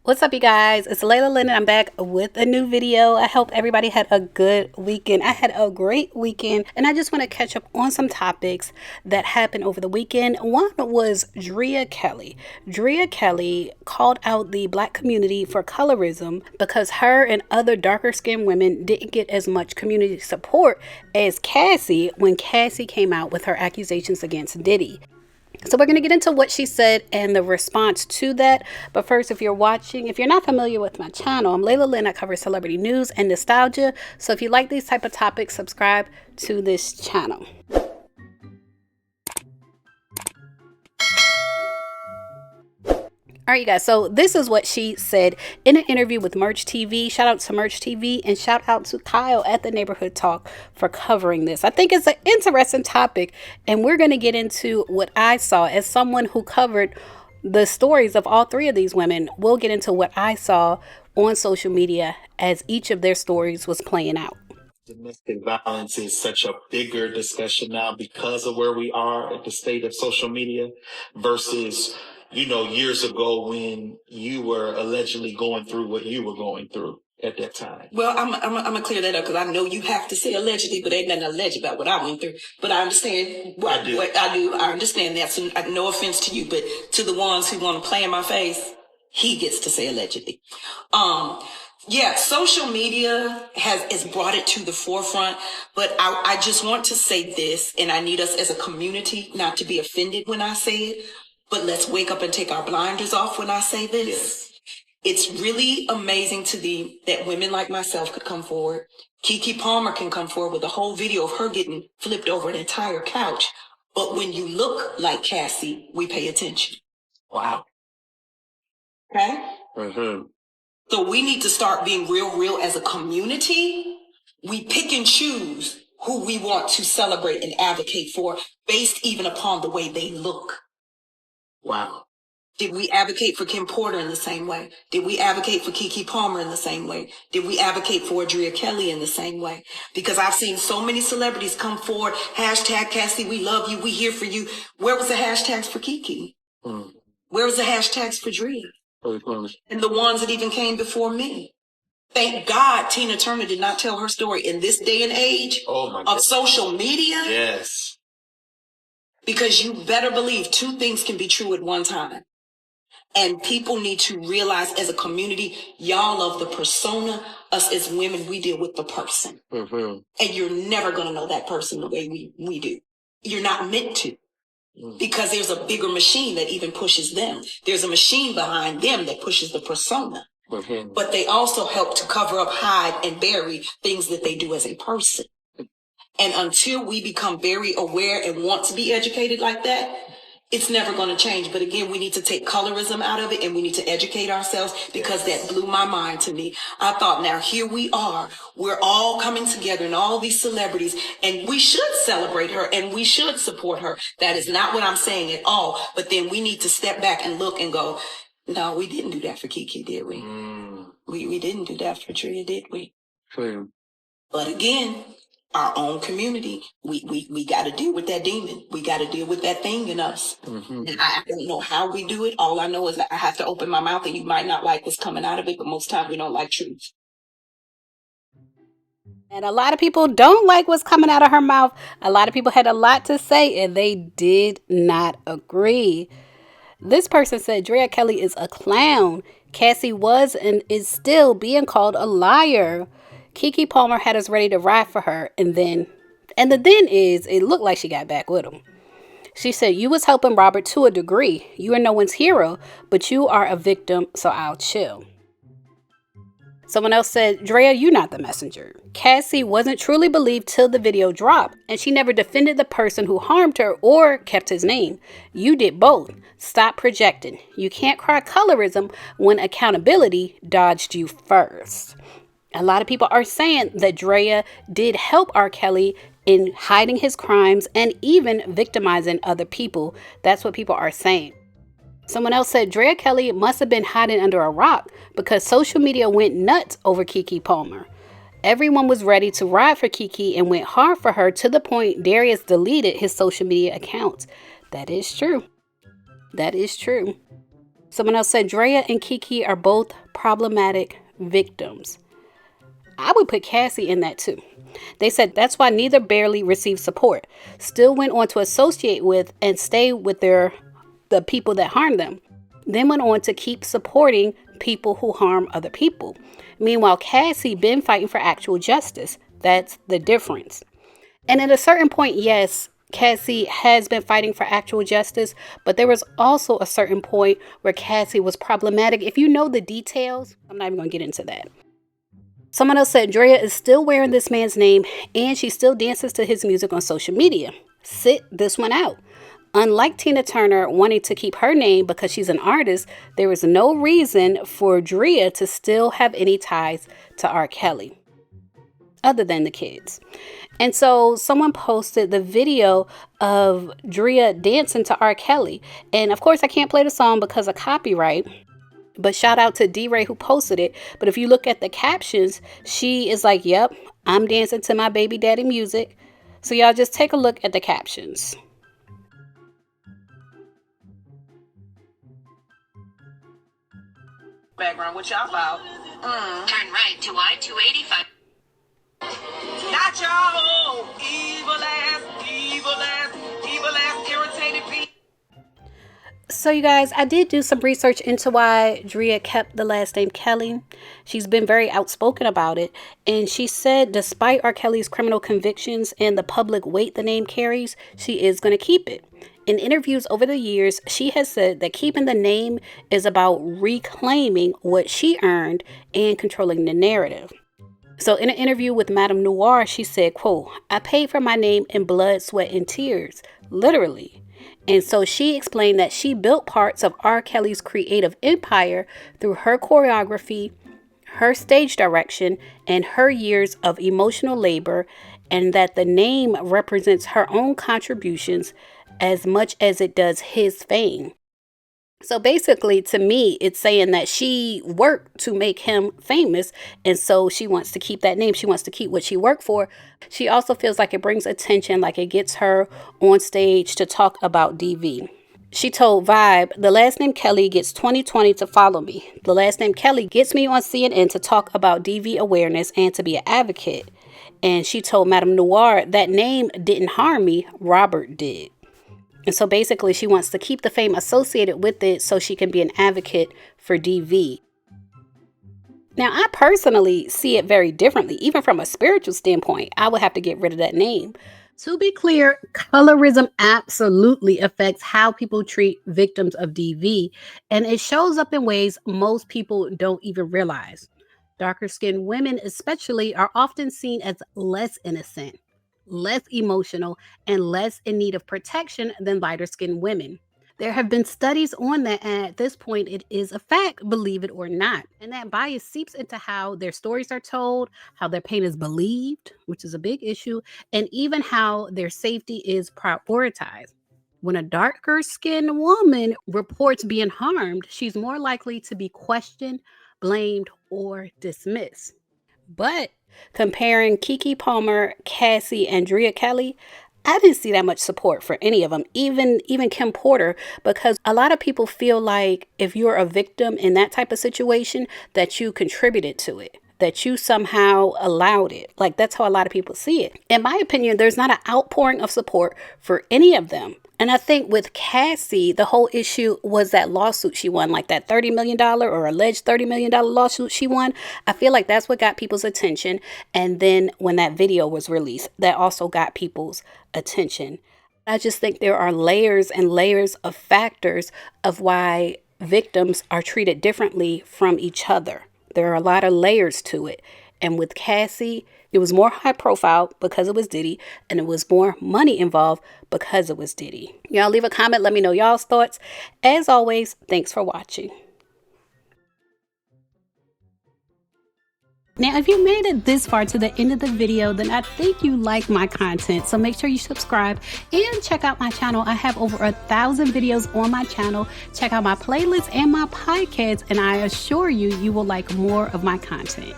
What's up, you guys? It's Layla Lynn and I'm back with a new video. I hope everybody had a good weekend. I had a great weekend and I just want to catch up on some topics that happened over the weekend. One was Drea Kelly. Drea Kelly called out the black community for colorism because her and other darker skinned women didn't get as much community support as Cassie when Cassie came out with her accusations against Diddy. So we're going to get into what she said and the response to that. But first, if you're not familiar with my channel, I'm Layla Lynn. I cover celebrity news and nostalgia. So if you like these type of topics, subscribe to this channel. All right, you guys, so this is what she said in an interview with Merch TV. Shout out to Merch TV and shout out to Kyle at the Neighborhood Talk for covering this. I think it's an interesting topic, and we're going to get into what I saw as someone who covered the stories of all three of these women. We'll get into what I saw on social media as each of their stories was playing out. Domestic violence is such a bigger discussion now because of where we are at the state of social media versus, years ago when you were allegedly going through what you were going through at that time. Well, I'm gonna clear that up because I know you have to say allegedly, but ain't nothing alleged about what I went through. But I understand what I do. I understand that. So no offense to you, but to the ones who want to play in my face, he gets to say allegedly. Yeah, social media has brought it to the forefront, but I just want to say this, and I need us as a community not to be offended when I say it, but let's wake up and take our blinders off when I say this. Yes. It's really amazing to me that women like myself could come forward. Keke Palmer can come forward with a whole video of her getting flipped over an entire couch. But when you look like Cassie, we pay attention. Wow. Okay? Mm-hmm. So we need to start being real as a community. We pick and choose who we want to celebrate and advocate for based even upon the way they look. Wow. Did we advocate for Kim Porter in the same way? Did we advocate for Keke Palmer in the same way? Did we advocate for Drea Kelly in the same way? Because I've seen so many celebrities come forward, hashtag Cassie, we love you, we here for you. Where was the hashtags for Keke? Where was the hashtags for Drea? And the ones that even came before me. Thank God Tina Turner did not tell her story in this day and age of social media. Yes. Because you better believe two things can be true at one time. And people need to realize as a community, y'all love the persona. Us as women, we deal with the person. Mm-hmm. And you're never going to know that person the way we do. You're not meant to. Because there's a bigger machine that even pushes them. There's a machine behind them that pushes the persona. Mm-hmm. But they also help to cover up, hide, and bury things that they do as a person. And until we become very aware and want to be educated like that, it's never going to change. But again, we need to take colorism out of it and we need to educate ourselves because that blew my mind to me. I thought, now here we are. We're all coming together and all these celebrities and we should celebrate her and we should support her. That is not what I'm saying at all. But then we need to step back and look and go, no, we didn't do that for Keke, did we? We didn't do that for Drea, did we? True. But again, our own community, we got to deal with that demon. We got to deal with that thing in us. Mm-hmm. And I don't know how we do it. All I know is that I have to open my mouth and you might not like what's coming out of it, but most times we don't like truth. And a lot of people don't like what's coming out of her mouth. A lot of people had a lot to say and they did not agree. This person said Drea Kelly is a clown. Cassie was and is still being called a liar. Keke Palmer had us ready to ride for her, and the then is it looked like she got back with him. She said, you was helping Robert to a degree. You are no one's hero, but you are a victim, so I'll chill. Someone else said, Drea, you're not the messenger. Cassie wasn't truly believed till the video dropped, and she never defended the person who harmed her or kept his name. You did both. Stop projecting. You can't cry colorism when accountability dodged you first. A lot of people are saying that Drea did help R. Kelly in hiding his crimes and even victimizing other people. That's what people are saying. Someone else said Drea Kelly must have been hiding under a rock because social media went nuts over Keke Palmer. Everyone was ready to ride for Keke and went hard for her to the point Darius deleted his social media accounts. That is true. That is true. Someone else said Drea and Kiki are both problematic victims. I would put Cassie in that too. They said that's why neither barely received support, still went on to associate with and stay with the people that harmed them, then went on to keep supporting people who harm other people. Meanwhile, Cassie been fighting for actual justice. That's the difference. And at a certain point, yes, Cassie has been fighting for actual justice, but there was also a certain point where Cassie was problematic. If you know the details, I'm not even going to get into that. Someone else said Drea is still wearing this man's name and she still dances to his music on social media. Sit this one out. Unlike Tina Turner wanting to keep her name because she's an artist, there is no reason for Drea to still have any ties to R. Kelly other than the kids. And so someone posted the video of Drea dancing to R. Kelly. And of course, I can't play the song because of copyright. But shout out to D-Ray who posted it. But if you look at the captions, she is like, yep, I'm dancing to my baby daddy music. So y'all just take a look at the captions. Background, what y'all about? Turn right to I-285. Not y'all, evil ass, irritated people. So you guys, I did do some research into why Drea kept the last name Kelly. She's been very outspoken about it. And she said despite R. Kelly's criminal convictions and the public weight the name carries, she is going to keep it. In interviews over the years, she has said that keeping the name is about reclaiming what she earned and controlling the narrative. So in an interview with Madame Noir, she said, quote, I paid for my name in blood, sweat, and tears, literally. And so she explained that she built parts of R. Kelly's creative empire through her choreography, her stage direction, and her years of emotional labor, and that the name represents her own contributions as much as it does his fame. So basically, to me, it's saying that she worked to make him famous, and so she wants to keep that name. She wants to keep what she worked for. She also feels like it brings attention, like it gets her on stage to talk about DV. She told Vibe, the last name Kelly gets 2020 to follow me. The last name Kelly gets me on CNN to talk about DV awareness and to be an advocate. And she told Madame Noir, that name didn't harm me, Robert did. And so basically she wants to keep the fame associated with it so she can be an advocate for DV. Now, I personally see it very differently. Even from a spiritual standpoint, I would have to get rid of that name. To be clear, colorism absolutely affects how people treat victims of DV, and it shows up in ways most people don't even realize. Darker skinned women especially are often seen as less innocent, less emotional, and less in need of protection than lighter skinned women. There have been studies on that, and at this point, it is a fact, believe it or not. And that bias seeps into how their stories are told, how their pain is believed, which is a big issue, and even how their safety is prioritized. When a darker skinned woman reports being harmed, she's more likely to be questioned, blamed, or dismissed. But comparing Keke Palmer, Cassie, and Drea Kelly, I didn't see that much support for any of them, even Kim Porter, because a lot of people feel like if you're a victim in that type of situation, that you contributed to it, that you somehow allowed it. Like, that's how a lot of people see it. In my opinion, there's not an outpouring of support for any of them. And I think with Cassie, the whole issue was that lawsuit she won, like that $30 million or alleged $30 million lawsuit she won. I feel like that's what got people's attention. And then when that video was released, that also got people's attention. I just think there are layers and layers of factors of why victims are treated differently from each other. There are a lot of layers to it. And with Cassie, it was more high profile because it was Diddy, and it was more money involved because it was Diddy. Y'all leave a comment. Let me know y'all's thoughts. As always, thanks for watching. Now, if you made it this far to the end of the video, then I think you like my content. So make sure you subscribe and check out my channel. I have over 1,000 videos on my channel. Check out my playlist and my podcast, and I assure you, you will like more of my content.